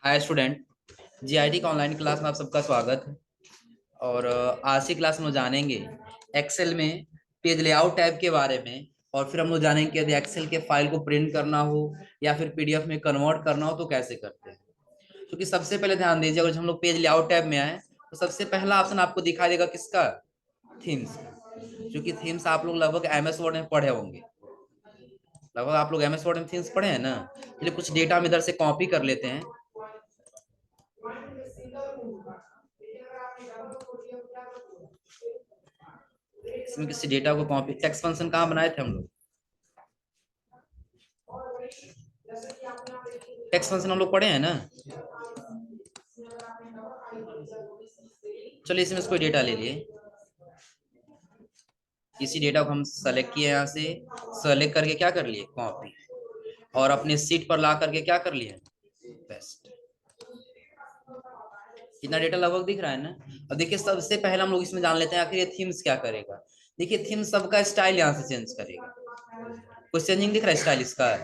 Hi student. GIT का online class में आप सबका स्वागत है। और आज की क्लास में जानेंगे एक्सेल में पेज लेआउट टैब के बारे में। और फिर हम लोग जानेंगे कि यदि एक्सेल के फाइल को प्रिंट करना हो या फिर पीडीएफ में कन्वर्ट करना हो तो कैसे करते हैं। क्योंकि सबसे पहले ध्यान दीजिए, अगर हम लोग पेज लेआउट टैब में आए तो सबसे पहला ऑप्शन आपको दिखाई देगा किसका? थीम्स। क्योंकि थीम्स आप लोग लगभग एमएस वर्ड में पढ़े होंगे। लगभग आप लोग एमएस वर्ड में थीम्स पढ़े हैं ना। चलिए कुछ डेटा हम इधर से कॉपी कर लेते हैं। इसमें किसी डेटा को कॉपी, टेक्स्ट फंक्शन कहाँ बनाए थे हम लोग? टेक्स्ट फंक्शन हम लोग पढ़े हैं ना। चलिए इसमें कोई डेटा ले लिए। इसी डेटा को हम सेलेक्ट किए, यहाँ से सेलेक्ट करके क्या कर लिए? कॉपी। और अपने सीट पर ला करके क्या कर लिए? पेस्ट। कितना डेटा लगभग दिख रहा है ना। अब देखिए सबसे पहले हम लोग इसमें जान लेते हैं आखिर ये थीम्स क्या करेगा। देखिए थीम सबका स्टाइल यहाँ से चेंज करेगा। कुछ चेंजिंग दिख रहा है स्टाइल इसका,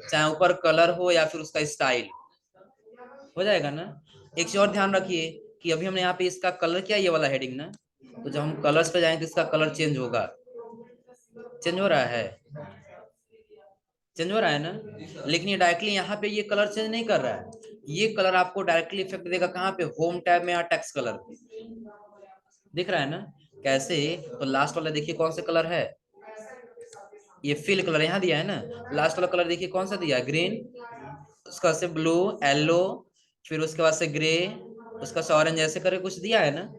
चाहे ऊपर कलर हो या फिर उसका स्टाइल हो जाएगा ना। एक चीज और ध्यान रखिए कि अभी हमने यहाँ पे इसका कलर किया, ये वाला हेडिंग ना। तो जब हम कलर्स पे जाएंगे तो इसका कलर चेंज होगा। चेंज हो रहा है, चेंज हो रहा है ना। लेकिन ये डायरेक्टली यहाँ पे ये कलर चेंज नहीं कर रहा है। ये कलर आपको डायरेक्टली इफेक्ट देगा कहाँ पे? होम टैब में या टेक्स्ट कलर पे। दिख रहा है ना कैसे? तो लास्ट वाला देखिए कौन सा कलर है, ये फिल कलर यहाँ दिया है ना। लास्ट वाला कलर देखिए कौन सा दिया है? ग्रीन। उसका से ब्लू, येलो, फिर उसके बाद से ग्रे, उसका से ऑरेंज, ऐसे करके कुछ दिया है ना।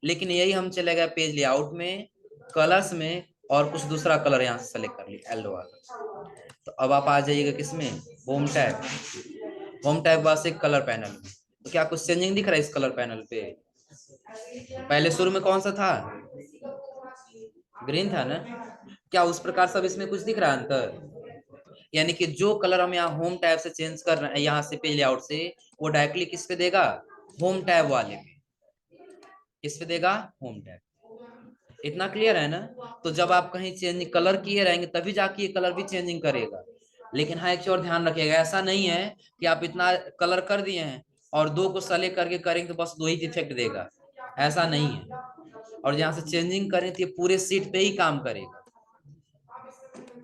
लेकिन यही हम चले गए पेज लेआउट में, कलर्स में, और कुछ दूसरा कलर यहाँ से सेलेक्ट कर लिया, येलो वाला। तो अब आप आ जाइएगा किसमें? Home tab. होम टैब बाद से कलर पैनल में। तो क्या कुछ चेंजिंग दिख रहा है इस कलर पैनल पे? पहले शुरू में कौन सा था? ग्रीन था ना। क्या उस प्रकार सब इसमें कुछ दिख रहा है अंतर? यानी कि जो कलर हम यहाँ होम टैब से चेंज कर रहे हैं, यहाँ से पेज लेआउट से, वो डायरेक्टली किस पे देगा? होम टैब वाले पे। किस पे देगा? Home tab. इतना क्लियर है ना। तो जब आप कहीं चेंज कलर किए रहेंगे तभी जाके ये कलर भी चेंजिंग करेगा। लेकिन हाँ एक चीज और ध्यान रखिएगा, ऐसा नहीं है कि आप इतना कलर कर दिए हैं और दो को सेलेक्ट करके करेंगे तो बस दो ही इफेक्ट देगा। ऐसा नहीं है। और जहां से चेंजिंग करें तो ये पूरे सीट पे ही काम करेगा।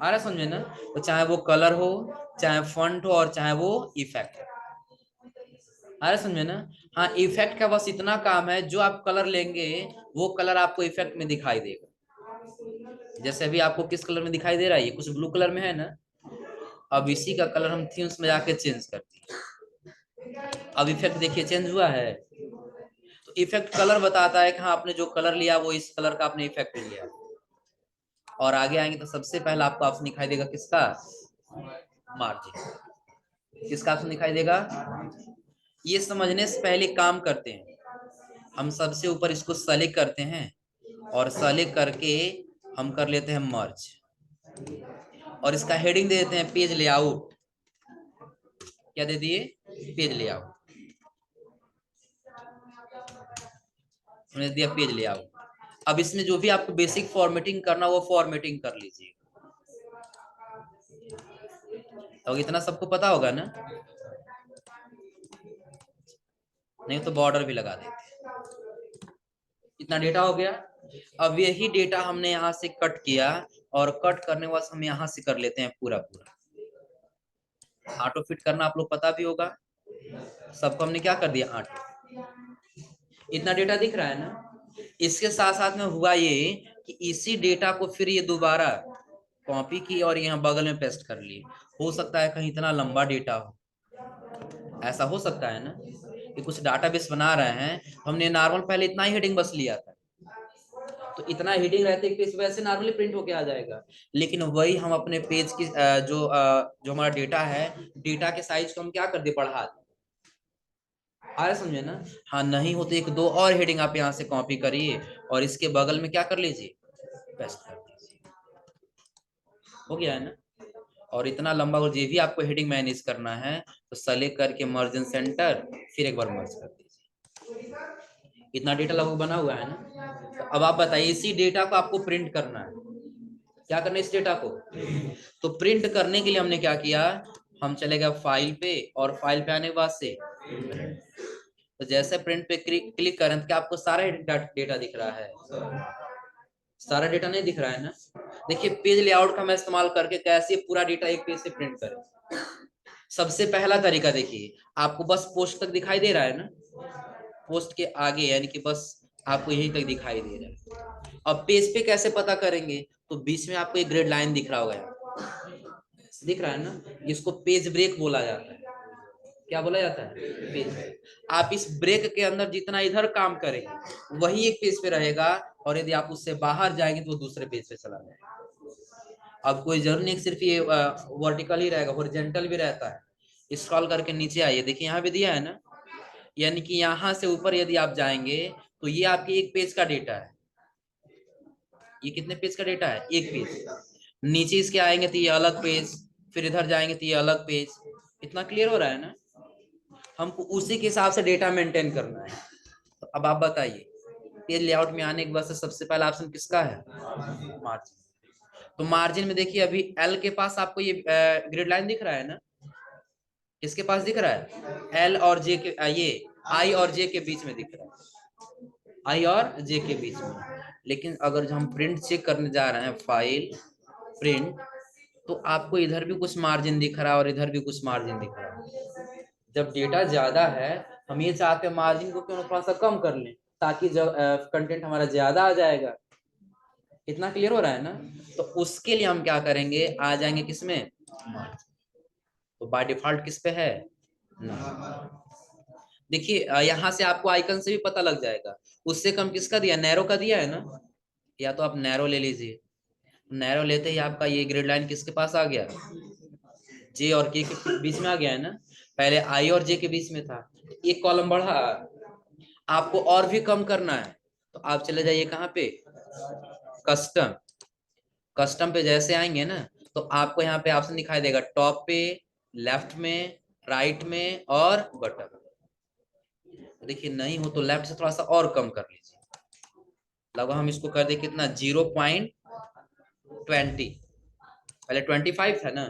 आ रहा समझे ना। तो चाहे वो कलर हो, चाहे फॉन्ट हो, और चाहे वो इफेक्ट हो। आ रहा समझे ना। हाँ इफेक्ट का बस इतना काम है, जो आप कलर लेंगे वो कलर आपको इफेक्ट में दिखाई देगा। जैसे अभी आपको किस कलर में दिखाई दे रहा है? ये कुछ ब्लू कलर में है ना। अब इसी का कलर हम थीम्स में जाके चेंज करते हैं। अब इफेक्ट देखिए चेंज हुआ है। तो इफेक्ट कलर बताता है कि हाँ आपने जो कलर लिया वो इस कलर का आपने इफेक्ट लिया। और आगे आएंगे तो सबसे पहला आपको ऑप्शन दिखाई देगा किसका? मार्जिन। किसका ऑप्शन दिखाई देगा? ये समझने से पहले काम करते हैं, हम सबसे ऊपर इसको सेलेक्ट करते हैं और सेलेक्ट करके हम कर लेते हैं मर्ज। और इसका हेडिंग दे देते हैं पेज लेआउट। क्या दे दिए? Page layout. हमने दिया पेज लेआउट। अब इसमें जो भी आपको बेसिक फॉर्मेटिंग करना वो फॉर्मेटिंग कर लीजिए। तो इतना सबको पता होगा ना। नहीं तो बॉर्डर भी लगा देते। इतना डेटा हो गया। अब यही डेटा हमने यहाँ से कट किया, और कट करने के बाद हम यहाँ से कर लेते हैं पूरा पूरा। ऑटो फिट करना आप लोग पता भी होगा। सबको हमने क्या कर दिया? ऑटो। इतना डेटा दिख रहा है ना। इसके साथ साथ में हुआ ये कि इसी डेटा को फिर ये दोबारा कॉपी की और यहाँ बगल में पेस्ट कर लिए। हो सकता है कहीं इतना लंबा डेटा हो, ऐसा हो सकता है ना कि कुछ डाटाबेस बना रहे हैं, हमने नॉर्मल पहले इतना ही हेडिंग बस लिया था। तो इतना हेडिंग रहते कि इस वजह से नॉर्मली प्रिंट होके आ जाएगा। लेकिन वही हम अपने पेज की जो हमारा डेटा है, डेटा के साइज को हम क्या कर दिए? बढ़ा दिए। आ रहा समझे ना। हाँ नहीं हो तो एक दो और हेडिंग आप यहाँ से कॉपी करिए और इसके बगल में क्या कर लीजिए? पेस्ट कर दीजिए। हो गया है ना। और इतना लंबा और ये भी आपको हेडिंग मैनेज करना है तो सेलेक्ट करके मर्ज सेंटर, फिर एक बार मर्ज कर दीजिए। इतना डेटा लगभग बना हुआ है ना। तो अब आप बताइए इसी डेटा को आपको प्रिंट करना है। क्या करना है इस डेटा को? तो प्रिंट करने के लिए हमने क्या किया? हम चले गए फाइल पे, और फाइल पे आने के बाद से तो जैसे प्रिंट पे क्लिक करें तो क्या आपको सारा डेटा दिख रहा है? सारा डेटा नहीं दिख रहा है ना। देखिए पेज लेआउट का मैं इस्तेमाल करके कैसे पूरा डेटा एक पेज से प्रिंट करें। सबसे पहला तरीका देखिए, आपको बस पोस्ट तक दिखाई दे रहा है ना, पोस्ट के आगे यानी कि बस आपको यहीं तक दिखाई दे रहा है। अब पेज पे कैसे पता करेंगे, तो बीच में आपको एक ग्रेड लाइन दिख रहा होगा, दिख रहा है ना, इसको पेज ब्रेक बोला जाता है। क्या बोला जाता है? Page break. आप इस ब्रेक के अंदर जितना इधर काम करेंगे वही एक पेज पे रहेगा, और यदि आप उससे बाहर जाएंगे तो वो दूसरे पेज पे चला जाएगा। अब कोई जरूर नहीं सिर्फ ये वर्टिकल ही रहेगा, हॉरिजॉन्टल भी रहता है। स्क्रॉल करके नीचे आइए, देखिए यहाँ पे दिया है ना, यानी कि यहाँ से ऊपर यदि आप जाएंगे तो ये आपके एक पेज का डेटा है। ये कितने पेज का डेटा है? एक पेज। नीचे इसके आएंगे तो ये अलग पेज, फिर इधर जाएंगे तो ये अलग पेज। इतना क्लियर हो रहा है ना? हमको उसी के हिसाब से डेटा मेंटेन करना है। तो अब आप बताइए, पेज लेआउट में आने के बाद सबसे पहला ऑप्शन किसका है? मार्जिन। तो मार्जिन में देखिए अभी एल के पास आपको ये ग्रिड लाइन दिख रहा है ना, किसके पास दिख रहा है? एल और जे के, ये आई और जे के बीच में दिख रहा है, आई और जे के बीच में। लेकिन अगर हम प्रिंट चेक करने जा रहे हैं, फाइल प्रिंट, तो आपको इधर भी कुछ मार्जिन दिख रहा है और इधर भी कुछ मार्जिन दिख रहा है। जब डेटा ज्यादा है, हम ये चाहते हैं मार्जिन को क्यों थोड़ा सा कम कर लें, ताकि जब कंटेंट हमारा ज्यादा आ जाएगा। इतना क्लियर हो रहा है ना? तो उसके लिए हम क्या करेंगे, आ जाएंगे किसमें? मार्जिन। तो बाय डिफॉल्ट किस पे है? देखिए यहाँ से आपको आइकन से भी पता लग जाएगा। उससे कम किसका दिया? नैरो का दिया है ना। या तो आप नैरो ले लीजिए, नैरो लेते ही आपका ये ग्रिड लाइन किसके पास आ गया? जे और के बीच में आ गया है ना। पहले आई और जे के बीच में था, एक कॉलम बढ़ा। आपको और भी कम करना है तो आप चले जाइए कहाँ पे? कस्टम। कस्टम पे जैसे आएंगे ना, तो आपको यहाँ पे ऑप्शन दिखाई देगा, टॉप पे, लेफ्ट में, राइट में और बटन। देखिए नहीं हो तो लेफ्ट से थोड़ा सा और कम कर लीजिए। लगभग हम इसको कर दे कितना? 0.20। पहले 25 था ना,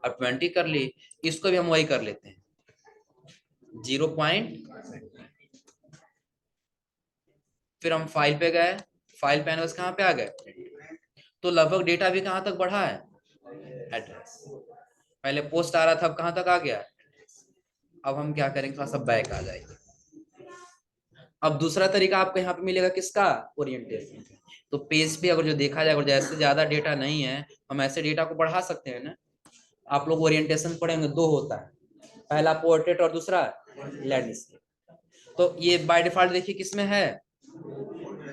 अब 20 कर ली। इसको भी हम वही कर लेते हैं, 0. फिर हम फाइल पे गए, फाइल पे आने कहाँ पे आ गए? तो लगभग डेटा भी कहाँ तक बढ़ा है? एड्रेस। पहले पोस्ट आ रहा था, अब कहाँ तक आ गया? अब हम क्या करेंगे, थोड़ा सा बैक आ जाएंगे। अब दूसरा तरीका आपको यहाँ पे मिलेगा किसका? ओरिएंटेशन। तो पेज पे अगर जो देखा जाए, अगर जैसे ज्यादा डेटा नहीं है, हम ऐसे डेटा को बढ़ा सकते हैं ना। आप लोग ओरिएंटेशन पढ़ेंगे, दो होता है, पहला पोर्ट्रेट और दूसरा लैंडस्केप। तो ये बाय डिफॉल्ट देखिए किसमें है?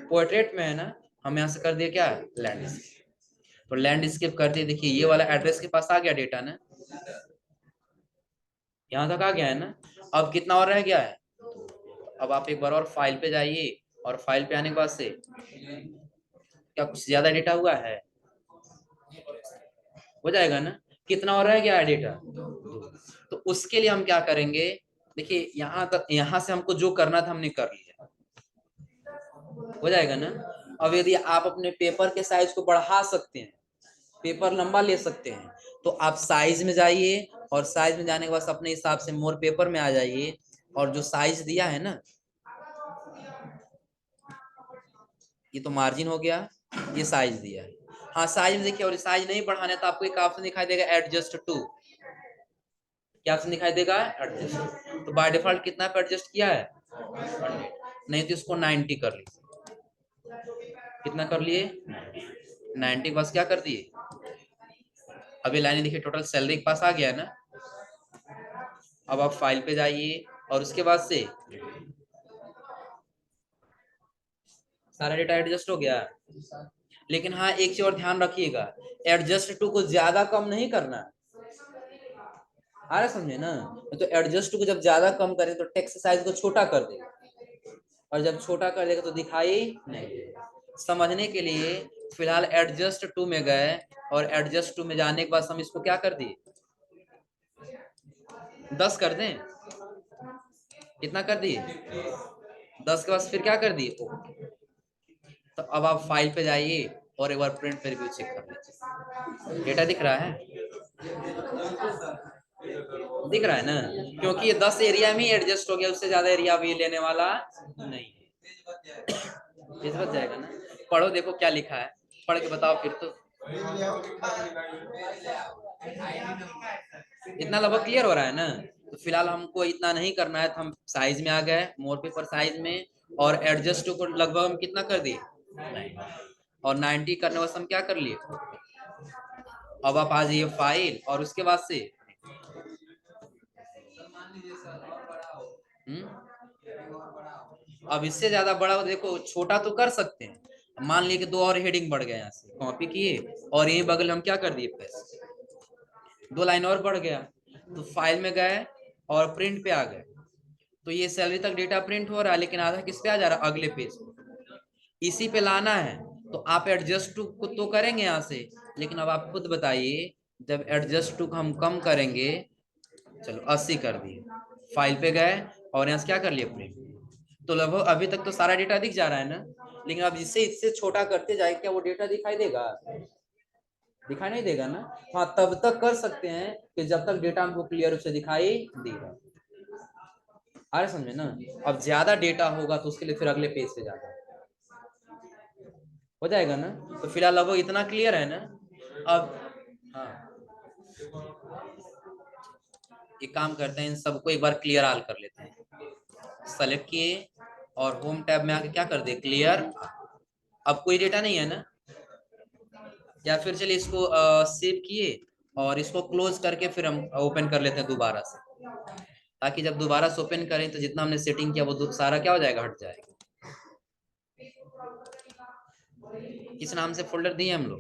पोर्ट्रेट में है ना। हम यहाँ से कर दिए क्या? लैंडस्केप। तो लैंडस्केप करते देखिए ये वाला एड्रेस के पास आ गया डेटा ना, यहाँ तक आ गया है ना। अब कितना और रह गया है? अब आप एक बार और फाइल पे जाइए, और फाइल पे आने के बाद से क्या कुछ ज्यादा डेटा हुआ है? हो जाएगा ना। कितना और रह गया है डेटा? तो उसके लिए हम क्या करेंगे, देखिए यहाँ तक, यहाँ से हमको जो करना था हमने कर लिया, हो जाएगा ना। अब यदि आप अपने पेपर के साइज को बढ़ा सकते हैं, पेपर लंबा ले सकते हैं, तो आप साइज में जाइए, और साइज में जाने के बाद अपने हिसाब से मोर पेपर में आ जाइए, और जो साइज दिया है ना, ये तो मार्जिन हो गया, ये साइज दिया है। हाँ साइज में देखिए, और साइज नहीं बढ़ाना है तो आपको एक ऑप्शन दिखाई देगा, एडजस्ट टू। क्या ऑप्शन दिखाई देगा? एडजस्ट। तो बाय डिफॉल्ट कितना पे एडजस्ट किया है? 100। नहीं तो इसको 90 कर लीजिए। कितना कर लिए? 90 के पास क्या कर दिए? अभी लाइन देखिए, टोटल सैलरी के पास आ गया है ना। अब आप फाइल पे जाइए, और उसके बाद से सारा डेटा एडजस्ट हो गया। लेकिन हाँ एक चीज और ध्यान रखिएगा, एडजस्ट टू को ज्यादा कम नहीं करना। आ रहा समझे ना? तो एडजस्ट टू को जब ज्यादा कम करें तो टेक्स्ट साइज को छोटा कर देगा, और जब छोटा कर देगा तो दिखाई नहीं देगा। समझने के लिए फिलहाल एडजस्ट टू में गए, और एडजस्ट टू में जाने के बाद हम इसको क्या कर दिए? 10 कर दें। कितना कर दिए? 10 के बाद फिर क्या कर दिए? तो अब आप फाइल पे जाइए, और एक बार प्रिंट पे रिव्यू चेक कर लीजिए, डेटा दिख रहा है। दिख रहा है ना, क्योंकि ये 10 एरिया में एडजस्ट हो गया, उससे ज्यादा एरिया अभी लेने वाला नहीं है। इस बच जाएगा ना। पढ़ो, देखो क्या लिखा है, पढ़ के बताओ फिर तो। इतना लगभग क्लियर हो रहा है ना। तो फिलहाल हमको इतना नहीं करना है, तो हम साइज में आ गए, मोर पेपर साइज में, और एडजस्ट को लगभग हम कितना कर दिए, 90। और 90 करने वास्ते हम क्या कर लिए, अब आप आ जाइए फाइल, और उसके बाद से अब इससे ज्यादा बड़ा देखो, छोटा तो कर सकते हैं, मान लिए कि 2 और हेडिंग बढ़ गए, यहाँ से कॉपी किए और यही बगल हम क्या कर दिए पेस्ट, 2 लाइन और बढ़ गया। तो फाइल में गए और प्रिंट पे आ गए, तो ये सैलरी तक डेटा प्रिंट हो रहा है, लेकिन आधा किस पे आ जा रहा है, अगले पेज पे। इसी पे लाना है, तो आप एडजस्ट टू को तो करेंगे यहाँ से, लेकिन अब आप खुद बताइए, जब एडजस्ट टू हम कम करेंगे, चलो 80 कर दिए, फाइल पे गए और यहाँ से क्या कर लिए, प्रिंट। तो लगभग अभी तक तो सारा डेटा दिख जा रहा है ना, लेकिन अब इससे इससे छोटा करते जाए, क्या वो डेटा दिखाई देगा, दिखाई नहीं देगा ना। हाँ, तब तक कर सकते हैं कि जब तक डेटा हमको क्लियर रूप से दिखाई देगा। आ रहा समझे ना। अब ज्यादा डेटा होगा तो उसके लिए फिर अगले पेज पे जाना हो जाएगा ना। तो फिलहाल लगभग इतना क्लियर है ना। अब हाँ, एक काम करते हैं, इन सबको एक बार क्लियर ऑल कर लेते हैं। सेलेक्ट किए और होम टैब में आके क्या कर दे, क्लियर। अब कोई डेटा नहीं है ना, या फिर चलिए इसको सेव किए और इसको क्लोज करके फिर हम ओपन कर लेते हैं दोबारा से, ताकि जब दोबारा से ओपन करें तो जितना हमने सेटिंग किया वो सारा क्या हो जाएगा, हट जाएगा। किस नाम से फोल्डर दिए हम लोग,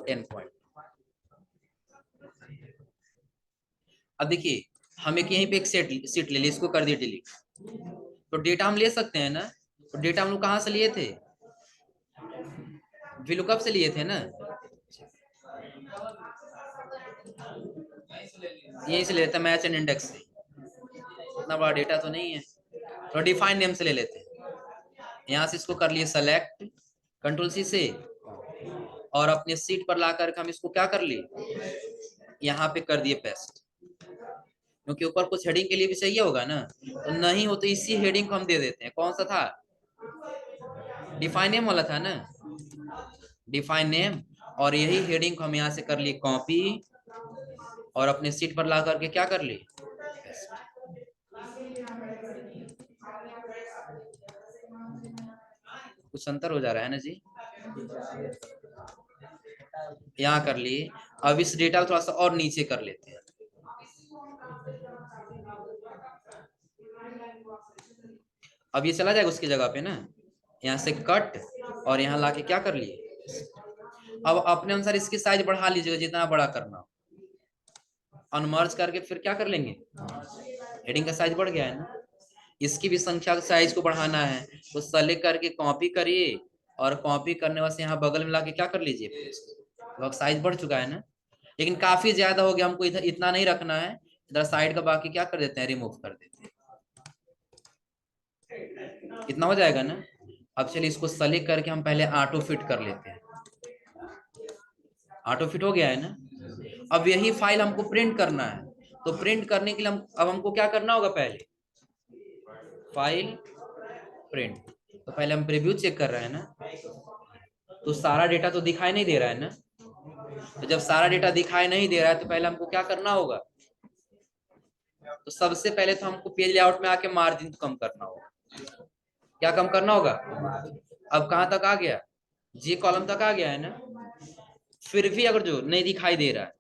10 पॉइंट। अब देखिए, हम एक यहीं पे एक सीट ले ली, इसको कर दिए डिलीट। तो डेटा हम ले सकते हैं ना। तो डेटा हम लोग कहाँ से लिए थे, VLOOKUP से लिए थे ना, यहीं से लेते हैं, मैच एंड इंडेक्स से। इतना बड़ा डेटा तो नहीं है, तो डिफाइन नेम से ले लेते हैं। यहाँ से इसको कर लिए सेलेक्ट, कंट्रोल C से, और अपने सीट पर ला करके हम इसको क्या कर लिए, यहाँ पे कर दिए पेस्ट, क्योंकि ऊपर कुछ हेडिंग के लिए भी चाहिए होगा ना। तो नहीं हो तो इसी हेडिंग को हम दे देते हैं, कौन सा था, डिफाइन नेम वाला था ना, डिफाइन नेम। और यही हेडिंग को हम यहाँ से कर लिए कॉपी, और अपने सीट पर ला करके क्या कर ली, कुछ अंतर हो जा रहा है ना जी, यहाँ कर लिए। अब इस डेटा को थोड़ा सा और नीचे कर लेते हैं, अब ये चला जाएगा उसकी जगह पे ना, यहाँ से कट और यहाँ लाके क्या कर लिए। अब अपने अनुसार इसकी साइज बढ़ा लीजिएगा, जितना बड़ा करना हो, अनमर्ज करके फिर क्या कर लेंगे, हेडिंग का साइज बढ़ गया है ना। इसकी भी संख्या साइज को बढ़ाना है, तो सेलेक्ट करके कॉपी करिए, और कॉपी करने वास्ते यहाँ बगल में लाके क्या कर लीजिए, तो साइज बढ़ चुका है ना। लेकिन काफी ज्यादा हो गया, हमको इधर इतना नहीं रखना है, इधर साइड का बाकी क्या कर देते हैं, रिमूव कर देते हैं। इतना हो जाएगा ना। अब चलिए इसको सेलेक्ट करके हम पहले ऑटो फिट कर लेते हैं, ऑटो फिट हो गया है ना। अब यही फाइल हमको प्रिंट करना है, तो प्रिंट करने के लिए अब हमको क्या करना होगा, पहले फाइल प्रिंट। तो पहले हम प्रीव्यू चेक कर रहे हैं ना, तो सारा डेटा तो दिखाई नहीं दे रहा है ना। तो जब सारा डेटा दिखाई नहीं दे रहा है, तो पहले हमको क्या करना होगा, तो सबसे पहले तो हमको पेज लेआउट में आके मार्जिन कम करना होगा। क्या कम करना होगा, अब कहां तक आ गया, जी कॉलम तक आ गया है ना। फिर भी अगर जो नहीं दिखाई दे रहा है,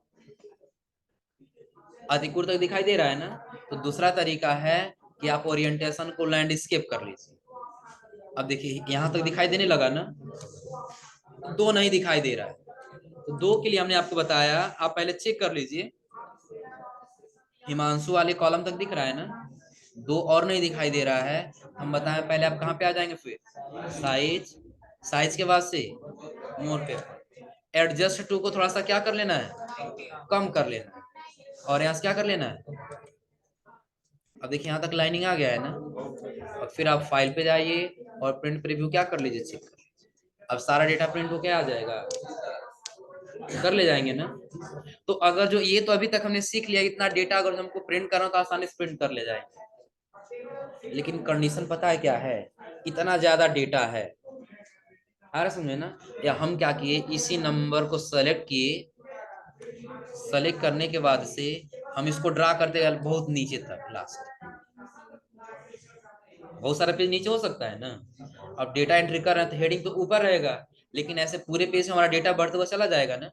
अधिकूर तक दिखाई दे रहा है ना, तो दूसरा तरीका है कि आप ओरिएंटेशन को लैंडस्केप कर लीजिए। अब देखिए यहां तक दिखाई देने लगा ना, 2 नहीं दिखाई दे रहा है, तो 2 के लिए हमने आपको बताया, आप पहले चेक कर लीजिए, हिमांशु वाले कॉलम तक दिख रहा है ना, 2 और नहीं दिखाई दे रहा है। हम बताएं पहले आप कहाँ पे आ जाएंगे, फिर साइज, साइज के बाद से मोर पे, एडजस्ट टू को थोड़ा सा क्या कर लेना है, कम कर लेना है, और यहाँ से क्या कर लेना है। अब देखिए यहाँ तक लाइनिंग आ गया है ना। अब फिर आप फाइल पे जाइए और प्रिंट प्रीव्यू क्या कर लीजिए, चेक कर। अब सारा डेटा प्रिंट होके आ जाएगा। कर ले जाएंगे ना। तो अगर जो ये तो अभी तक हमने सीख लिया, इतना डेटा अगर हमको प्रिंट करना हो तो आसानी से प्रिंट कर ले जाएंगे। लेकिन कंडीशन पता है क्या है, इतना ज्यादा डेटा है, आ रहा समझे ना। या हम क्या किए, इसी नंबर को सेलेक्ट किए, सेलेक्ट करने के बाद से हम इसको ड्रा करते गए बहुत नीचे तक, लास्ट बहुत सारा पेज नीचे हो सकता है ना। अब डेटा एंट्री कर रहे हैं तो हेडिंग तो ऊपर रहेगा, लेकिन ऐसे पूरे पेज में हमारा डेटा बढ़ते हुआ चला जाएगा ना।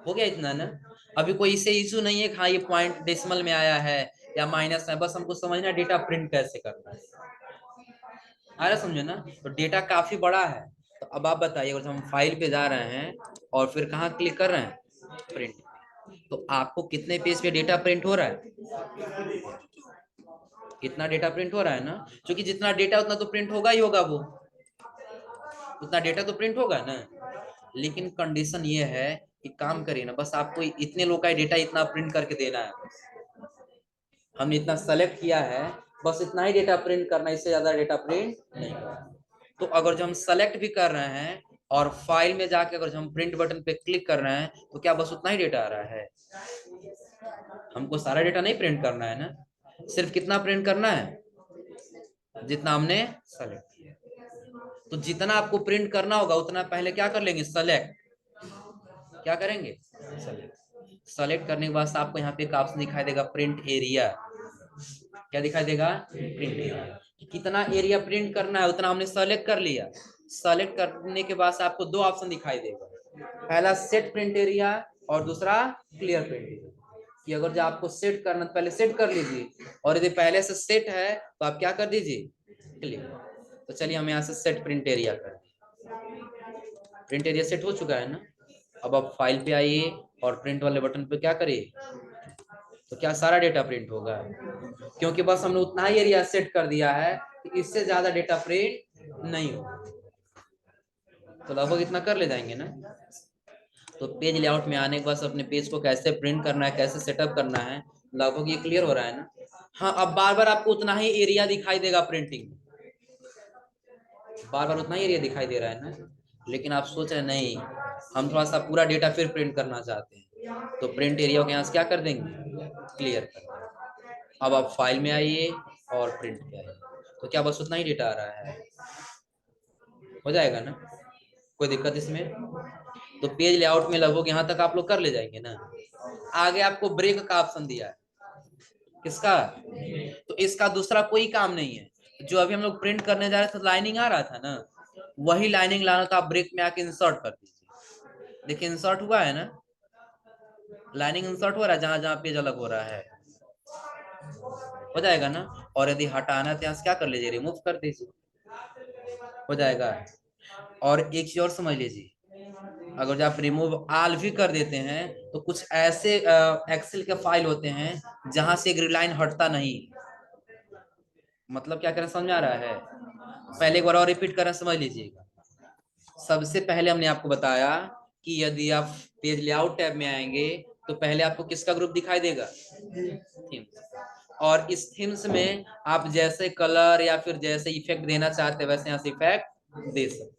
हो गया इतना ना। अभी कोई इससे इशू नहीं है कि हाँ ये पॉइंट डेसिमल में आया है या माइनस में, बस हमको समझना डेटा प्रिंट कैसे करना है। आ रहा समझे ना। तो डेटा काफी बड़ा है। तो अब आप बताइए, अगर हम फाइल पे जा रहे हैं और फिर कहाँ क्लिक कर रहे हैं, प्रिंट, तो आपको कितने पेज पे डेटा प्रिंट हो रहा है, कितना डेटा प्रिंट हो रहा है ना। क्योंकि जितना डेटा उतना तो प्रिंट होगा ही होगा, वो उतना डेटा तो प्रिंट होगा ना। लेकिन कंडीशन ये है कि काम करिए ना, बस आपको इतने लोग का डेटा इतना प्रिंट करके देना है। हमने इतना सेलेक्ट किया है, बस इतना ही डेटा प्रिंट करना है, इससे ज्यादा डेटा प्रिंट नहीं करना। तो अगर जो हम सेलेक्ट भी कर रहे हैं और फाइल में जाके अगर हम प्रिंट बटन पे क्लिक कर रहे हैं, तो क्या बस उतना ही डेटा आ रहा है, हमको सारा डेटा नहीं प्रिंट करना है ना। सिर्फ कितना प्रिंट करना है, जितना हमने सेलेक्ट किया। तो जितना आपको प्रिंट करना होगा उतना पहले क्या कर लेंगे, सेलेक्ट, क्या करेंगे, सेलेक्ट। सेलेक्ट करने के बाद आपको यहाँ पे एक ऑप्शन दिखाई देगा, प्रिंट एरिया। क्या दिखाई देगा, प्रिंट एरिया। कितना एरिया प्रिंट करना है उतना हमने सेलेक्ट कर लिया। सेलेक्ट करने के बाद आपको दो ऑप्शन दिखाई देगा, पहला सेट प्रिंट एरिया और दूसरा क्लियर प्रिंट एरिया। कि अगर जो आपको सेट करना तो पहले सेट कर लीजिए, और यदि पहले से सेट है तो आप क्या कर दीजिए, क्लियर। तो चलिए हम यहाँ से सेट प्रिंट एरिया कर, प्रिंट एरिया सेट हो चुका है ना। अब आप फाइल पे आइए और प्रिंट वाले बटन पे क्या करिए, तो क्या सारा डेटा प्रिंट होगा, क्योंकि बस हमने उतना ही एरिया सेट कर दिया है कि इससे ज्यादा डेटा प्रिंट नहीं होगा। तो लगभग इतना कर ले जाएंगे ना। तो पेज लेआउट में आने के बाद अपने पेज को कैसे प्रिंट करना है, कैसे सेटअप करना है, लगभग ये क्लियर हो रहा है ना। हाँ, अब बार बार आपको उतना ही एरिया दिखाई देगा प्रिंटिंग, बार बार उतना ही एरिया दिखाई दे रहा है ना। लेकिन आप सोच रहे नहीं, हम थोड़ा सा पूरा डेटा फिर प्रिंट करना चाहते हैं, तो प्रिंट एरिया को यहाँ से क्या कर देंगे, क्लियर कर देंगे। अब आप फाइल में आइए और प्रिंट पे आइए, तो क्या बस उतना ही डेटा आ रहा है, हो जाएगा ना, कोई दिक्कत इसमें। तो पेज लेआउट में लगभग यहाँ तक आप लोग कर ले जाएंगे ना। आगे आपको ब्रेक का ऑप्शन दिया है, किसका, तो इसका दूसरा कोई काम नहीं है। जो अभी हम लोग प्रिंट करने जा रहे थे, लाइनिंग आ रहा था ना, वही लाइनिंग लाना था, आप ब्रेक में आके इंसर्ट कर दीजिए। देखिए इंसर्ट हुआ है ना, लाइनिंग इंसर्ट हो रहा है, जहां जहां पेज अलग हो रहा है, हो जाएगा ना। और यदि हटाना है तो यहाँ से क्या कर लीजिए, रिमूव कर दीजिए, हो जाएगा। और एक चीज और समझ लीजिए, अगर जो आप रिमूव आल भी कर देते हैं तो कुछ ऐसे एक्सेल के फाइल होते हैं जहां से एक लाइन हटता नहीं। मतलब क्या करें, समझ आ रहा है, पहले एक बार और रिपीट करें, समझ लीजिएगा। सबसे पहले हमने आपको बताया कि यदि आप पेज लेआउट टैब में आएंगे तो पहले आपको किसका ग्रुप दिखाई देगा, थीम्स। और इस थीम्स में आप जैसे कलर या फिर जैसे इफेक्ट देना चाहते हैं वैसे यहाँ से इफेक्ट दे सकते हैं।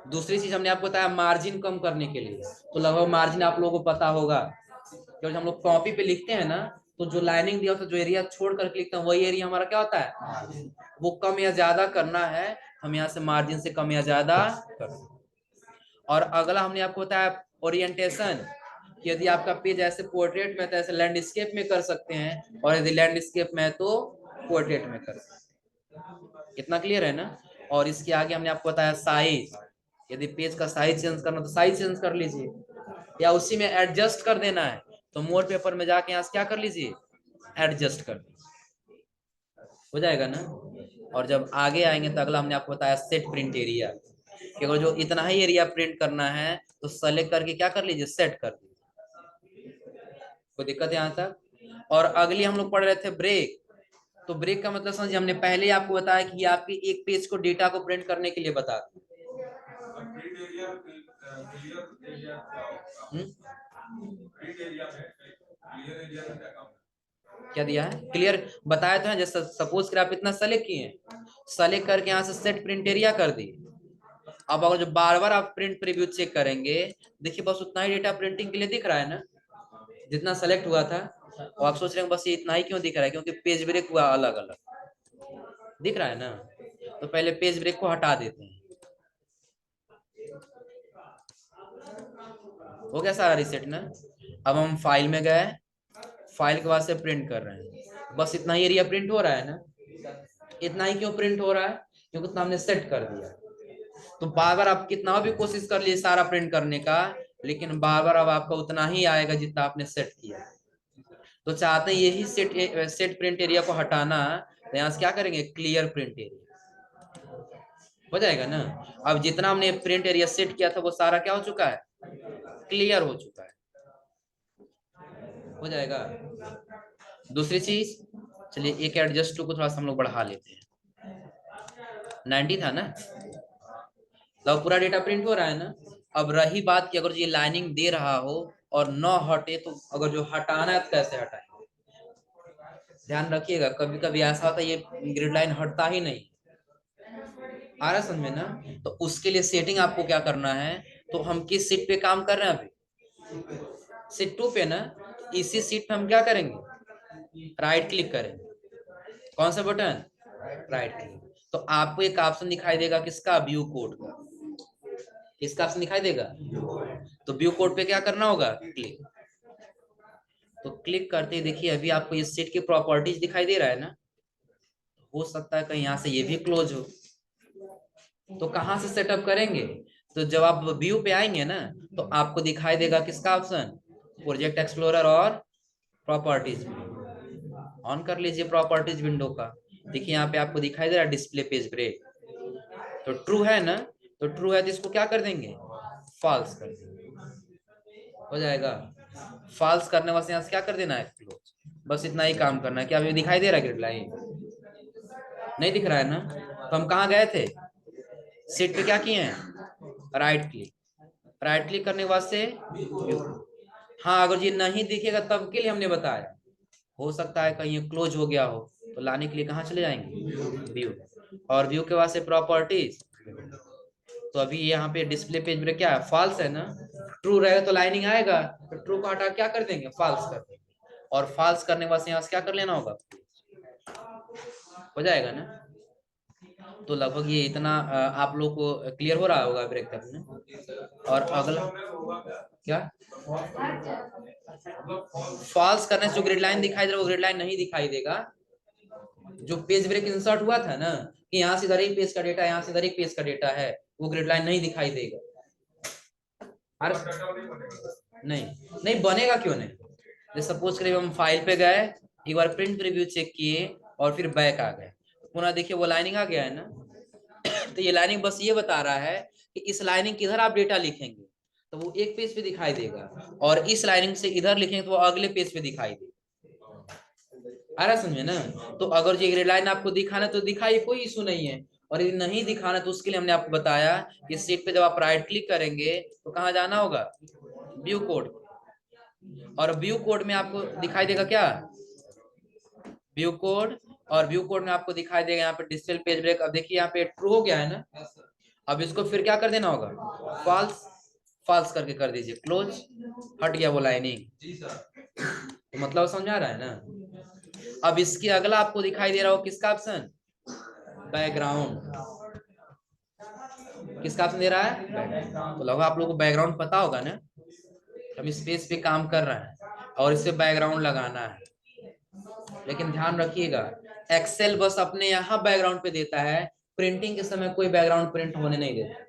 दूसरी चीज हमने आपको बताया मार्जिन कम करने के लिए, तो लगभग मार्जिन आप लोगों को पता होगा, जब हम लोग कॉपी पे लिखते हैं ना, तो जो लाइनिंग दिया होता है, जो एरिया छोड़ करके लिखते हैं, वही एरिया हमारा क्या होता है, वो कम या ज्यादा करना है, हम यहाँ से मार्जिन से कम या ज्यादा कर। और अगला हमने आपको बताया ओरिएंटेशन, यदि आपका पेज ऐसे पोर्ट्रेट में है तो ऐसे लैंडस्केप में कर सकते हैं, और यदि लैंडस्केप में है तो पोर्ट्रेट में कर सकते हैं। इतना क्लियर है ना। और इसके आगे हमने आपको बताया साइज, यदि पेज का साइज चेंज करना तो साइज चेंज कर लीजिए, या उसी में एडजस्ट कर देना है तो मोर पेपर में जाके यहाँ से क्या कर लीजिए, एडजस्ट कर दीजिए, हो जाएगा ना। और जब आगे आएंगे तो अगला हमने आपको बताया सेट प्रिंट एरिया, कि अगर जो इतना ही एरिया प्रिंट करना है तो सेलेक्ट करके क्या कर लीजिए, सेट कर दीजिए, कोई दिक्कत है यहाँ तक। और अगली हम लोग पढ़ रहे थे ब्रेक। तो ब्रेक का मतलब समझिए, हमने पहले ही आपको बताया कि आपके एक पेज को डेटा को प्रिंट करने के लिए बता, क्या दिया है, क्लियर बताया तो है। जैसे सपोज कर आप इतना सेलेक्ट किए, सेलेक्ट करके यहाँ से सेट प्रिंट एरिया कर दिए। अब अगर जो बार बार आप प्रिंट प्रीव्यू चेक करेंगे, देखिए बस उतना ही डेटा प्रिंटिंग के लिए दिख रहा है ना, जितना सेलेक्ट हुआ था। और आप सोच रहे हैं बस ये इतना ही क्यों दिख रहा है, क्योंकि पेज ब्रेक हुआ अलग अलग दिख रहा है ना। तो पहले पेज ब्रेक को हटा देते हैं। हो गया सारा रिसेट ना। अब हम फाइल में गए, फाइल के बाद से प्रिंट कर रहे हैं, बस इतना ही एरिया प्रिंट हो रहा है ना। इतना ही क्यों प्रिंट हो रहा है, क्योंकि उतना हमने सेट कर दिया। तो बार बार आप कितना भी कोशिश कर लिए सारा प्रिंट करने का, लेकिन बार बार अब आपका उतना ही आएगा जितना आपने सेट किया। तो चाहते हैं यही सेट प्रिंट एरिया को हटाना, तो यहाँ से क्या करेंगे, क्लियर प्रिंट एरिया हो जाएगा ना। अब जितना हमने प्रिंट एरिया सेट किया था वो सारा क्या हो चुका है, क्लियर हो चुका है। हो जाएगा। दूसरी चीज, चलिए एक एडजस्ट टू को थोड़ा सा हम लोग बढ़ा लेते हैं। 90 था ना, तो पूरा डेटा प्रिंट हो रहा है ना। अब रही बात कि अगर ये लाइनिंग दे रहा हो और न हटे, तो अगर जो हटाना है तो कैसे हटाए। ध्यान रखिएगा, कभी कभी ऐसा होता है ये ग्रिड लाइन हटता ही नहीं। आ रहा समझ में ना। तो उसके लिए सेटिंग आपको क्या करना है, तो हम किस सीट पे काम कर रहे हैं अभी, सीट 2 पे ना। इसी सीट पे हम क्या करेंगे, राइट क्लिक करेंगे। कौन सा बटन, राइट क्लिक। तो आपको एक ऑप्शन दिखाई देगा किसका, व्यू कोड का। किसका ऑप्शन दिखाई देगा, तो व्यू कोड पे क्या करना होगा, क्लिक। तो क्लिक करते ही देखिए अभी आपको ये सीट की प्रॉपर्टीज दिखाई दे रहा है ना। हो सकता है कहीं यहाँ से ये भी क्लोज हो, तो कहाँ से सेटअप करेंगे, तो जब आप व्यू पे आएंगे ना, तो आपको दिखाई देगा किसका ऑप्शन, प्रोजेक्ट एक्सप्लोरर और प्रॉपर्टीज। ऑन कर लीजिए प्रॉपर्टीज विंडो का। देखिए यहाँ पे आपको दिखाई दे रहा है डिस्प्ले पेज ब्रेक, तो ट्रू है ना। तो ट्रू है तो इसको क्या कर देंगे, फॉल्स कर देंगे। हो जाएगा। फॉल्स करने वास्ते यहाँ से क्या कर देना है, क्लोज। बस इतना ही काम करना है। क्या अभी दिखाई दे रहा है ग्रिड लाइन, नहीं दिख रहा है ना। तो हम कहाँ गए थे, सीट पे क्या किए हैं, राइट क्लिक। राइट क्लिक करने के वास्ते, हाँ अगर ये नहीं दिखेगा तब के लिए हमने बताया। हो सकता है कहीं क्लोज हो गया हो, तो लाने के लिए कहाँ चले जाएंगे, व्यू। और व्यू के वास्ते प्रॉपर्टीज। तो अभी यहाँ पे डिस्प्ले पेज में क्या है, फॉल्स है ना। ट्रू रहेगा तो लाइनिंग आएगा, तो ट्रू को हटा क्या कर देंगे, फॉल्स कर देंगे। और फॉल्स करने के वास्ते यहाँ से क्या कर लेना होगा, हो जाएगा ना। तो लगभग ये इतना आप लोग को क्लियर हो रहा होगा ब्रेकअप में। और अगला क्या, फॉल्स करने से जो ग्रिड लाइन दिखाई दे रहा है वो ग्रिड लाइन नहीं दिखाई देगा। जो पेज ब्रेक इंसर्ट हुआ था ना, कि यहाँ से इधर एक पेज का डेटा, यहाँ से इधर एक पेज का डेटा है, वो ग्रिड लाइन नहीं दिखाई देगा। नहीं, नहीं बनेगा क्यों नहीं। जैसे सपोज करिए हम फाइल पे गए, एक बार प्रिंट रिव्यू चेक किए और फिर बैक आ गए, पुनः देखिए वो लाइनिंग आ गया है ना। तो ये लाइनिंग बस ये बता रहा है कि इस लाइनिंग किधर आप डेटा लिखेंगे तो वो एक पेज पे दिखाई देगा, और इस लाइनिंग से इधर लिखेंगे तो वो अगले पेज पे दिखाई देगा। आ रहा समझे ना। तो अगर ये ग्रिड लाइन आपको दिखाना तो दिखाइए, कोई इशू नहीं है। और यदि नहीं दिखाना तो उसके लिए हमने आपको बताया कि सीट पे जब आप राइट क्लिक करेंगे तो कहाँ जाना होगा, व्यू कोड। और व्यू कोड में आपको दिखाई देगा क्या, व्यू कोड। और व्यू कोड में आपको दिखाई देगा यहाँ पे डिजिटल पेज ब्रेक। अब देखिए यहाँ पे ट्रू हो गया है ना। अब इसको फिर क्या कर देना होगा, फॉल्स। फॉल्स करके कर दीजिए क्लोज, हट गया वो लाइनिंग। तो मतलब समझ आ रहा है ना। अब इसके अगला आपको दिखाई दे रहा हो किसका ऑप्शन, बैकग्राउंड। किसका ऑप्शन दे रहा है, तो लगभग आप लोगों को बैकग्राउंड पता होगा ना। हम इस पेज पे काम कर रहे हैं और इसे बैकग्राउंड लगाना है। लेकिन ध्यान रखिएगा, एक्सेल बस अपने यहाँ बैकग्राउंड पे देता है, प्रिंटिंग के समय कोई बैकग्राउंड प्रिंट होने नहीं देता।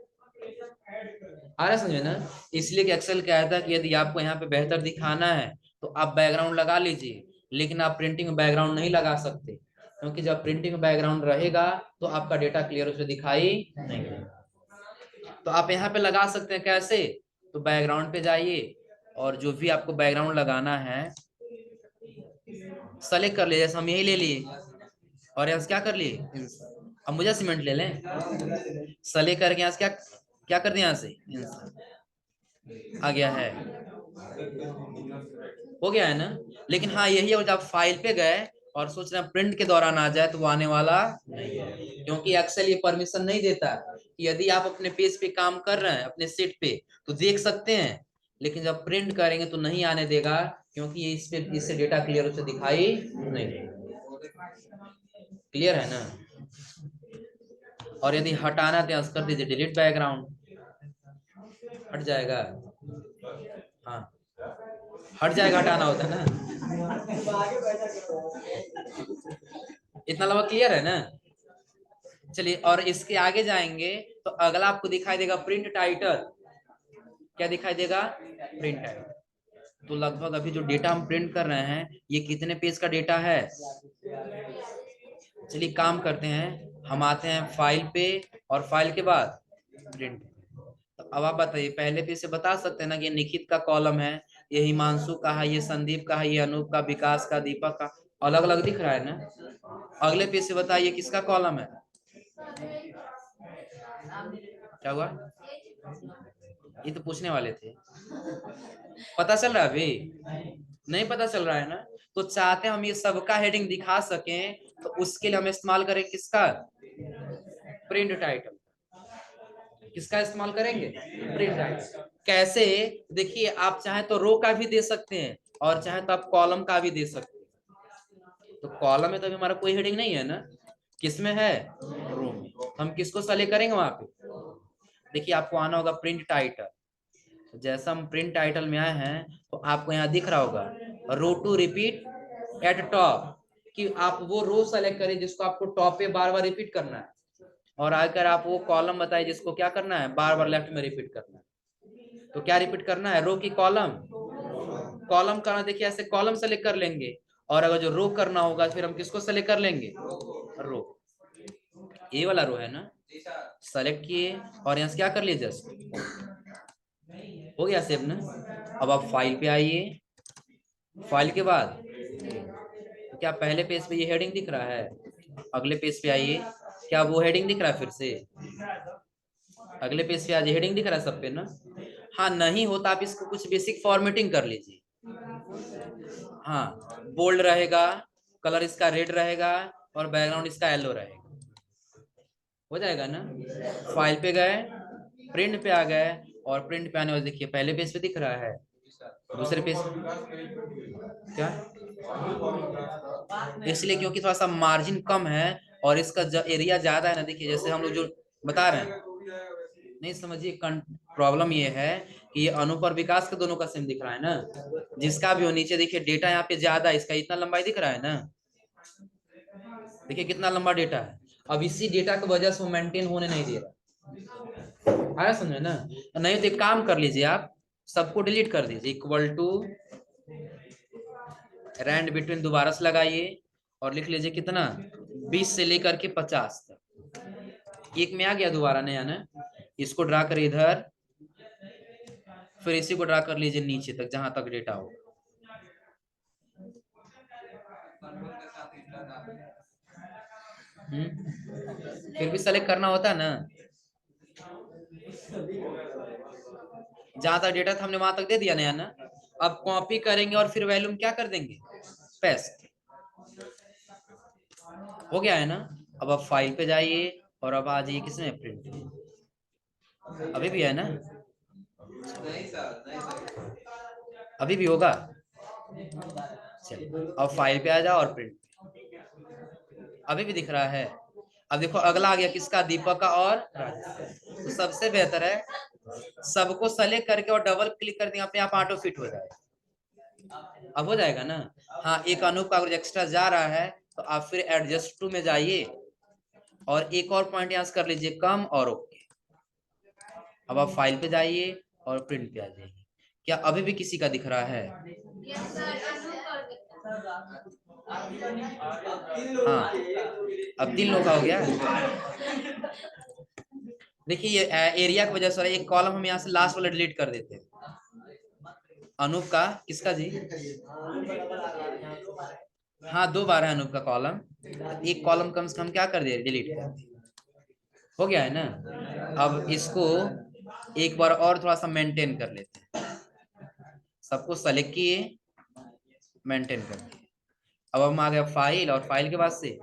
आ रहा समझे ना। इसलिए कि एक्सेल कहता है कि यदि आपको यहाँ पे बेहतर दिखाना है तो आप बैकग्राउंड लगा लीजिए, लेकिन आप प्रिंटिंग में बैकग्राउंड नहीं लगा सकते, क्योंकि जब प्रिंटिंग में बैकग्राउंड रहेगा तो आपका डेटा क्लियर उसमें दिखाई नहीं देगा। तो आप यहाँ पे लगा सकते हैं कैसे, तो बैकग्राउंड पे जाइए और जो भी आपको बैकग्राउंड लगाना है सेलेक्ट कर लीजिए। जैसे हम यही ले लिए और यहाँ से क्या कर लिए, अब मुझे सीमेंट ले लें, सेलेक्ट करके यहाँ से क्या क्या कर दिया, यहाँ से आ गया है, हो गया है ना। लेकिन हाँ यही है, जब फाइल पे गए और सोच रहे हैं प्रिंट के दौरान आ जाए तो वो आने वाला नहीं है, क्योंकि एक्सेल ये परमिशन नहीं देता कि यदि आप अपने पेज पे काम कर रहे हैं अपने सीट पे तो देख सकते हैं, लेकिन जब प्रिंट करेंगे तो नहीं आने देगा, क्योंकि ये इस पे इससे डेटा क्लियर से दिखाई नहीं देगा। क्लियर है ना? और यदि हटाना तो कर दीजिए डिलीट बैकग्राउंड, हट जाएगा। हाँ हट जाएगा, हटाना होता है ना। इतना लंबा क्लियर है ना? चलिए, और इसके आगे जाएंगे तो अगला आपको दिखाई देगा प्रिंट टाइटल। क्या दिखाई देगा? Print title. तो लगभग अभी जो डेटा हम प्रिंट कर रहे हैं ये कितने पेज का डेटा है? चलिए काम करते हैं, हम आते हैं फाइल पे और फाइल के बाद प्रिंट। तो अब आप बताइए, पहले पेज से बता सकते हैं ना कि ये निखित का कॉलम है, ये हिमांशु का है, ये संदीप का है, ये अनूप का, विकास का, दीपक का, अलग अलग दिख रहा है ना। अगले पेज से बताइए किसका कॉलम है? क्या हुआ? ये तो पूछने वाले थे। पता चल रहा है? अभी नहीं पता चल रहा है ना? तो चाहते हैं हम ये सबका हेडिंग दिखा सकें, तो उसके लिए हम इस्तेमाल करें किसका? Print title. किसका इस्तेमाल करेंगे? Print title. कैसे? देखिए, आप चाहे तो रो का भी दे सकते हैं और चाहे तो आप कॉलम का भी दे सकते हैं। तो कॉलम में तो अभी हमारा कोई हेडिंग नहीं है ना, किसमें है? रो में। हम किसको सेलेक्ट करेंगे वहां पे? देखिए, आपको आना होगा प्रिंट टाइटल। तो जैसा हम प्रिंट टाइटल में आए हैं तो आपको यहाँ दिख रहा होगा रो टू रिपीट एट टॉप, कि आप वो रो सेलेक्ट करें जिसको आपको टॉप पे बार बार रिपीट करना है, और अगर आप वो कॉलम बताइए जिसको क्या करना है, बार बार लेफ्ट में रिपीट करना है। तो क्या रिपीट करना है? रो की कॉलम? कॉलम करना, देखिए ऐसे कॉलम सेलेक्ट कर लेंगे, और अगर जो रो करना होगा फिर हम किसको सेलेक्ट कर लेंगे? रो। ये वाला रो है ना, सेलेक्ट किए और यहाँ से क्या कर लिए, जस्ट हो गया सेव ना। अब आप फाइल पे आइए, फाइल के बाद क्या पहले पेज पे ये हेडिंग दिख रहा है? अगले पेज पे आइए, क्या वो हेडिंग दिख रहा है? फिर से अगले पेज पे आज हेडिंग दिख रहा है सब पे ना? हाँ, नहीं होता आप इसको कुछ बेसिक फॉर्मेटिंग कर लीजिए। हाँ, बोल्ड रहेगा, कलर इसका रेड रहेगा और बैकग्राउंड इसका येलो रहेगा, हो जाएगा ना। फाइल पे गए, प्रिंट पे आ गए, और प्रिंट पे आने वाले देखिए पहले पेज पे दिख रहा है, दूसरे पेज क्या, इसलिए क्योंकि थोड़ा सा मार्जिन कम है और इसका एरिया ज्यादा है ना। देखिए जैसे हम लोग जो बता रहे हैं, नहीं समझिए, प्रॉब्लम ये है कि ये अनूप और विकास के दोनों का सेम दिख रहा है ना, जिसका भी हो नीचे देखिए डेटा यहाँ पे ज्यादा, इसका इतना लंबाई दिख रहा है ना, देखिए कितना लंबा डेटा है। अब इसी डेटा की वजह से वो मेंटेन होने नहीं दे रहा, आया समझे ना? नहीं तो एक काम कर लीजिए, आप सबको डिलीट कर दीजिए, इक्वल टू रैंड बिटवीन दोबारा से लगाइए और लिख लीजिए कितना, 20 से लेकर के 50 तक। एक में आ गया दोबारा नया ना, इसको ड्रा करिए इधर, फिर इसी को ड्रा कर लीजिए नीचे तक जहां तक डेटा हो। फिर भी सेलेक्ट करना होता है ना, जहां तक डेटा था हमने वहां तक दे दिया नया ना। अब कॉपी करेंगे और फिर वैल्यूम क्या कर देंगे, पेस्ट, हो गया है ना। अब आप फाइल पे जाइए और अब आ जाइए किसमें, प्रिंट, अभी भी है ना, अभी भी होगा। चलिए अब फाइल पे आ जाओ और प्रिंट, अभी भी दिख रहा है। अब देखो अगला आ गया किसका, दीपक का और राजेश। तो सबसे बेहतर है सबको सेलेक्ट करके और डबल क्लिक कर देंगे, अपने आप ऑटो फिट हो जाएगा। अब हो जाएगा ना। हाँ, एक अनूप का अगर एक्स्ट्रा जा रहा है तो आप फिर एडजस्ट टू में जाइए और एक और पॉइंट यहाँ से कर लीजिए कम और ओके। अब आप फाइल पे जाइए और प्रिंट पे आ जाइए। क्या अभी भी किसी का दिख रहा है? हाँ, अब 3 लोग का हो गया। देखिए ये एरिया की वजह से एक कॉलम हम यहाँ से लास्ट वाला डिलीट कर देते हैं। अनूप का, किसका जी? हाँ, 2 बार है अनूप का कॉलम, एक कॉलम कम से कम क्या कर दिए, डिलीट कर दिए, हो गया है ना। अब इसको एक बार और थोड़ा सा मेंटेन कर लेते हैं, सबको सेलेक्ट किए, मेंटेन कर दिए। अब हम आ गए फाइल, और फाइल के बाद से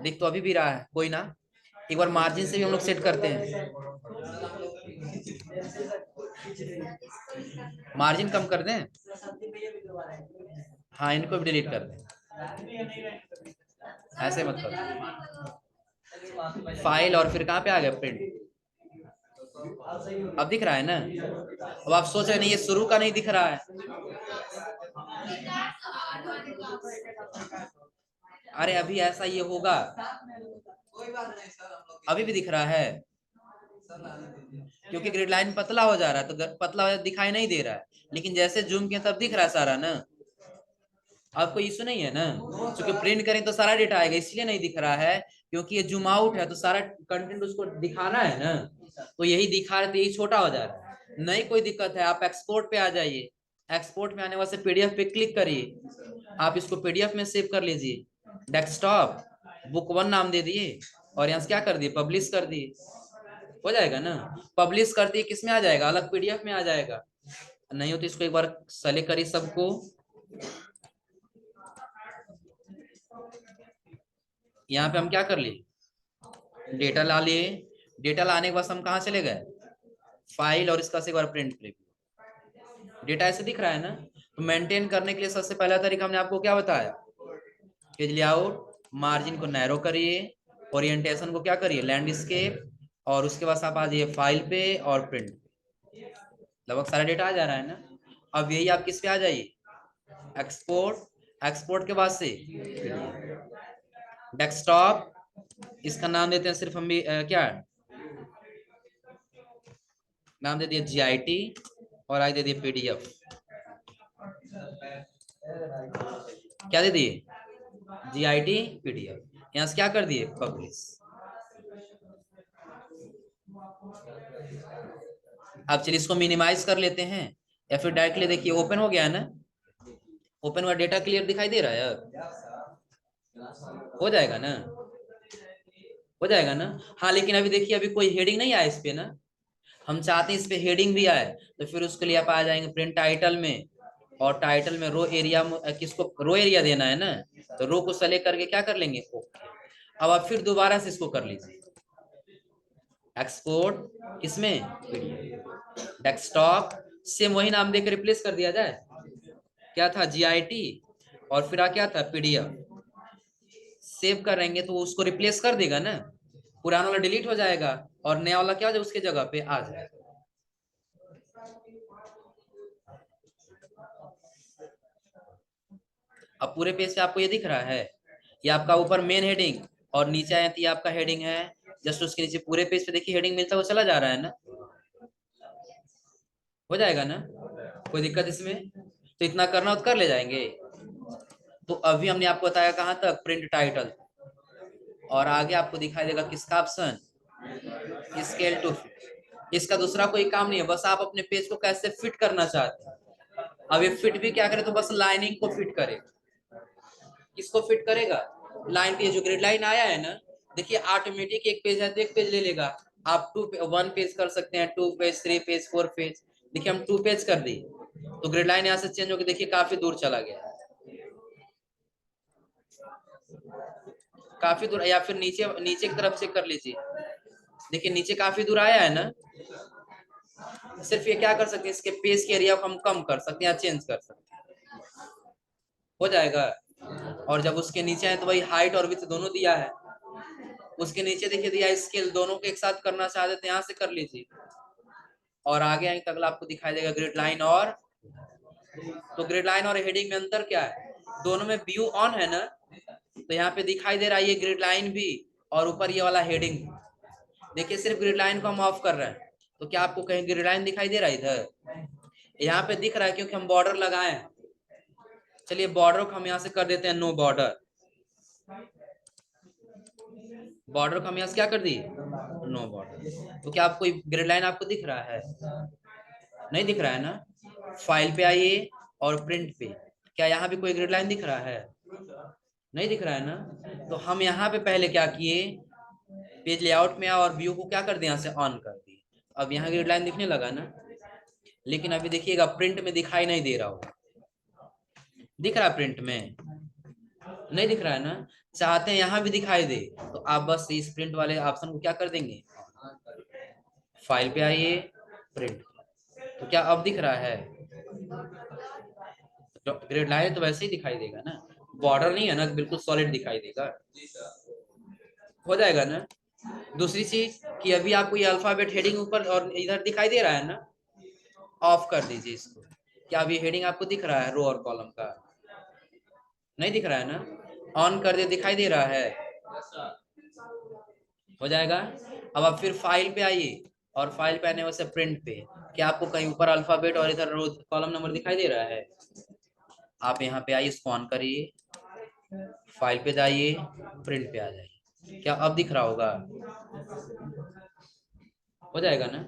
दिख तो अभी भी रहा है, कोई ना, एक बार मार्जिन से भी हम लोग सेट करते हैं, मार्जिन कम कर दें, हाँ इनको भी डिलीट कर दें, ऐसे मत करो, फाइल और फिर कहाँ पे आ गया प्रिंट, अब दिख रहा है ना। अब आप सोच रहे नहीं ये शुरू का नहीं दिख रहा है, अरे अभी ऐसा ये होगा, अभी भी दिख रहा है क्योंकि ग्रिड लाइन पतला हो जा रहा है, तो पतला हो दिखाई नहीं दे रहा है, लेकिन जैसे जूम किया तब दिख रहा है सारा ना। आपको इशू नहीं है ना, क्योंकि प्रिंट करें तो सारा डेटा आएगा, इसलिए नहीं दिख रहा है क्योंकि ये जूम आउट है, तो सारा कंटेंट उसको दिखाना है ना, तो यही दिखा रहे, तो यही छोटा हो जा रहा है। नहीं कोई दिक्कत है, आप एक्सपोर्ट पे आ जाइए, एक्सपोर्ट में आने वाले पीडीएफ पे क्लिक करिए, आप इसको पीडीएफ में सेव कर लीजिए, डेस्कटॉप बुक 1 नाम दे दिए, और यहाँ से क्या कर दिए, पब्लिश कर दिए, हो जाएगा ना। पब्लिश कर दिए, किस में आ जाएगा, अलग पीडीएफ में आ जाएगा। नहीं हो तो इसको एक बार सेलेक्ट करिए सबको, यहाँ पे हम क्या कर लिए, डेटा ला लिए, डेटा लाने के बाद हम कहाँ चले गए, फाइल, और इसका से एक बार प्रिंट प्रीव्यू, डेटा ऐसे दिख रहा है ना। तो मेंटेन करने के लिए सबसे पहला तरीका हमने आपको क्या बताया, पेज लेआउट, मार्जिन को नैरो करिए, ओरिएंटेशन को क्या करिए, लैंडस्केप, और उसके बाद आप आ जाइए फाइल पे और प्रिंट, लगभग सारा डेटा आ जा रहा है ना। अब यही आप किस पे आ जाइए, एक्सपोर्ट, एक्सपोर्ट के बाद से डेस्कटॉप, इसका नाम देते हैं सिर्फ हम भी क्या नाम दे दिए, GIT, और आगे दे दिए PDF, क्या दे दिए, GIT PDF, यहां से क्या कर दिए, पब्लिश। अब चलिए इसको मिनिमाइज कर लेते हैं, या फिर डायरेक्टली देखिए ओपन हो गया है ना, ओपन हुआ, डेटा क्लियर दिखाई दे रहा है, हो जाएगा ना, हो जाएगा ना। हाँ लेकिन अभी देखिए अभी कोई हेडिंग नहीं आया इस पे ना, हम चाहते हैं इस पे हेडिंग भी आए, तो फिर उसके लिए आप आ जाएंगे प्रिंट टाइटल में, और टाइटल में रो एरिया, किसको रो एरिया देना है ना, तो रो को सेलेक्ट करके क्या कर लेंगे, ओके। अब आप फिर दोबारा से इसको कर लीजिए, एक्सपोर्ट, इसमें डेस्कटॉप, सेम वही नाम देकर रिप्लेस कर दिया जाए, क्या था, GIT, और फिर क्या था, PDF, सेव करेंगे तो उसको रिप्लेस कर देगा ना, पुराना वाला डिलीट हो जाएगा, और नया वाला क्या हो जाएगा, उसके जगह पे आ जाएगा। अब पूरे पेज पे आपको ये दिख रहा है, ये आपका ऊपर मेन हेडिंग, और नीचे आए तो ये आपका हेडिंग है, जस्ट उसके नीचे पूरे पेज पे देखिए हेडिंग मिलता हुआ चला जा रहा है ना, हो जाएगा ना, कोई दिक्कत इसमें, तो इतना करना हो तो कर ले जाएंगे। तो अभी हमने आपको बताया कहाँ तक, प्रिंट टाइटल, और आगे आपको दिखाई देगा किसका ऑप्शन, स्केल टू फिट, इसका दूसरा कोई काम नहीं है, बस आप अपने पेज को कैसे फिट करना चाहते हैं। अब ये फिट भी क्या करे, तो बस लाइनिंग को फिट करे, किसको फिट करेगा, लाइन पे जो ग्रिड लाइन आया है ना, देखिए ऑटोमेटिक एक पेज है तो एक पेज ले लेगा, आप 1 पेज कर सकते हैं, 2 पेज, 3 पेज, 4 पेज, देखिए हम 2 पेज कर दिए, तो ग्रिड लाइन यहाँ से चेंज होकर देखिए काफी दूर चला गया, काफी दूर, या फिर नीचे नीचे की तरफ से कर लीजिए, देखिए नीचे काफी दूर आया है ना। सिर्फ ये क्या कर सकते हैं, इसके पेज के एरिया को हम कम कर सकते हैं या चेंज कर सकते हैं, हो जाएगा। और जब उसके नीचे है तो वही हाइट और विड्थ दोनों दिया है, उसके नीचे देखिए दिया स्केल, दोनों को एक साथ करना चाहते थे, यहाँ से कर लीजिए, और आगे आगे तक आपको दिखाई देगा ग्रिड लाइन, और तो ग्रिड लाइन और हेडिंग में अंतर क्या है, दोनों में व्यू ऑन है ना, तो यहाँ पे दिखाई दे रहा है ये ग्रिड लाइन भी, और ऊपर ये वाला हेडिंग, देखिए सिर्फ ग्रिड लाइन को हम ऑफ कर रहे हैं, तो क्या आपको कहीं ग्रिड लाइन दिखाई दे रहा है, इधर यहाँ पे दिख रहा है क्योंकि हम बॉर्डर लगाए हैं। चलिए बॉर्डर को हम यहाँ से कर देते हैं नो बॉर्डर, बॉर्डर को हम यहाँ से क्या कर दिए, नो बॉर्डर, तो क्या आपको ग्रिड लाइन आपको दिख रहा है, नहीं दिख रहा है ना। फाइल पे आइए और प्रिंट पे, क्या यहाँ भी कोई ग्रिड लाइन दिख रहा है, नहीं दिख रहा है ना। तो हम यहाँ पे पहले क्या किए, पेज लेआउट में और व्यू को क्या कर दिया, यहाँ से ऑन कर दिए, अब यहाँ ग्रिड लाइन दिखने लगा ना, लेकिन अभी देखिएगा प्रिंट में दिखाई नहीं दे रहा होगा, दिख रहा है प्रिंट में, नहीं दिख रहा है ना, चाहते हैं यहाँ भी दिखाई दे, तो आप बस इस प्रिंट वाले ऑप्शन को क्या कर देंगे, फाइल पे आइए, प्रिंट। तो क्या अब दिख रहा है, तो ग्रेड लाइन तो वैसे ही दिखाई देगा ना, बॉर्डर नहीं है ना, बिल्कुल सॉलिड दिखाई देगा, हो जाएगा ना। दूसरी चीज कि अभी आपको ये अल्फाबेट हेडिंग ऊपर और इधर दिखाई दे रहा है ना, ऑफ कर दीजिए इसको। क्या अभी हेडिंग आपको दिख रहा है रो और कॉलम का, नहीं दिख रहा है ना, ऑन कर दे, दिखाई दे रहा है, हो जाएगा। अब आप फिर फाइल पे आइए, और फाइल पे आने वैसे प्रिंट पे, क्या आपको कहीं ऊपर अल्फाबेट और इधर रो कॉलम नंबर दिखाई दे रहा है, आप यहाँ पे आइए, इसको ऑन करिए, फाइल पे जाइए, प्रिंट पे आ जाइए, क्या अब दिख रहा होगा, हो जाएगा ना।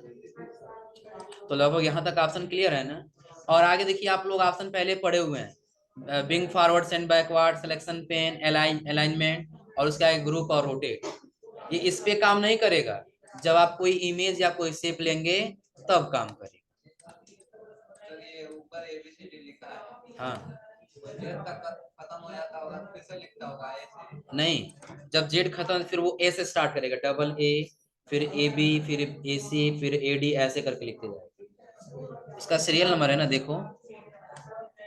तो लगभग यहाँ तक ऑप्शन क्लियर है ना। और आगे देखिए, आप लोग ऑप्शन पहले पढ़े हुए हैं, bring forward, send backward, selection pane, alignment, और उसका एक ग्रुप और रोटेट। ये इस पे काम नहीं करेगा, जब आप कोई इमेज या कोई शेप लेंगे तब काम करेगा। तो ये ऊपर एबीसीडी लिखा है, हाँ, जेड तक खत्म हो जाता होगा फिर से लिखता होगा ऐसे। नहीं, जब जेड खत्म फिर वो ए से स्टार्ट करेगा, डबल ए, फिर ए बी, फिर ए सी, फिर ए डी, ऐसे करके लिखते जाएगा। इसका सीरियल नंबर है ना, देखो,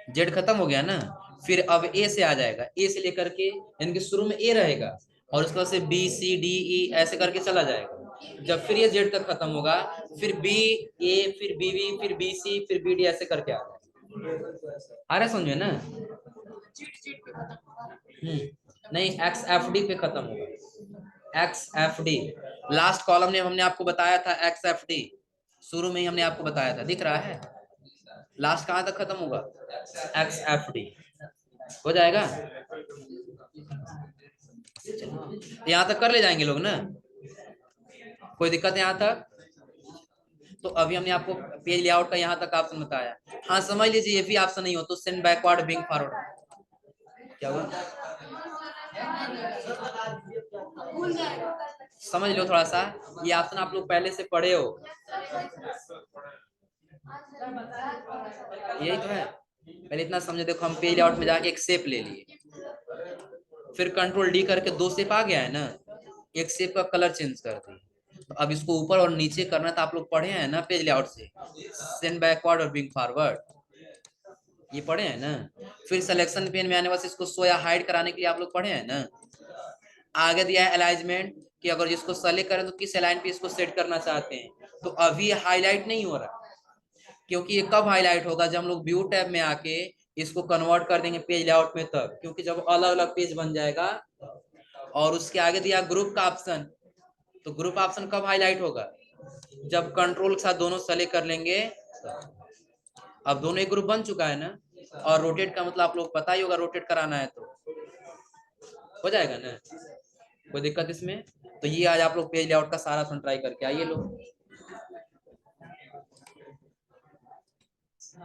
जेड खत्म हो गया ना, फिर अब ए से आ जाएगा, ए से लेकर के, यानी शुरू में ए रहेगा, और उसके बाद से बी सी डी ई ऐसे करके चला जाएगा। जब फिर ये जेड तक खत्म होगा, फिर बी ए, फिर बी बी, फिर बी सी, फिर बी डी, ऐसे करके आ जाएगा। आ रहा समझे ना। नहीं, एक्स एफ डी पे खत्म होगा, x F D, last column ने हमने आपको बताया था, एक्स एफ डी शुरू में ही हमने आपको बताया था, दिख रहा है, लास्ट कहां तक खत्म होगा, एक्स एफ डी, हो जाएगा। यहाँ तक कर ले जाएंगे लोग ना, कोई दिक्कत है यहाँ तक। तो अभी हमने आपको पेज लेआउट का यहाँ तक ऑप्शन बताया। हाँ, समझ लीजिए ये भी ऑप्शन नहीं हो तो सेंड बैकवर्ड, बिंग फॉरवर्ड, क्या हुआ, समझ लो थोड़ा सा, ये ऑप्शन आप लोग पहले से पढ़े हो, यही तो है। पहले इतना समझे, देखो हम पेज लेआउट में जाके एक शेप ले लिए, फिर कंट्रोल डी करके दो शेप आ गया है ना, एक शेप का कलर चेंज कर दिए, तो अब इसको ऊपर और नीचे करना था, आप लोग पढ़े हैं ना पेज लेआउट से, सेंड बैकवर्ड और बिंग फॉरवर्ड, ये पढ़े हैं ना। फिर सिलेक्शन पेन में आने वाले इसको शो या हाइड कराने के लिए आप लोग पढ़े हैं ना। आगे दिया है अलाइनमेंट, कि अगर जिसको सेलेक्ट करें तो किस अलाइन पे इसको सेट करना चाहते हैं, तो अभी हाईलाइट नहीं हो रहा, क्योंकि ये कब हाईलाइट होगा, जब हम लोग व्यू टैब में आके इसको कन्वर्ट कर देंगे पेज लेआउट में तब, क्योंकि जब अलग अलग पेज बन जाएगा। और उसके आगे दिया ग्रुप का ऑप्शन, तो ग्रुप ऑप्शन कब हाईलाइट होगा, जब कंट्रोल के साथ दोनों सेलेक्ट कर लेंगे। अब दोनों एक ग्रुप बन चुका है ना, और रोटेट का मतलब आप लोग पता ही होगा, रोटेट कराना है तो हो जाएगा ना, कोई दिक्कत इसमें। तो ये आज आप लोग पेज लेआउट का सारा ट्राई करके आइए लोग।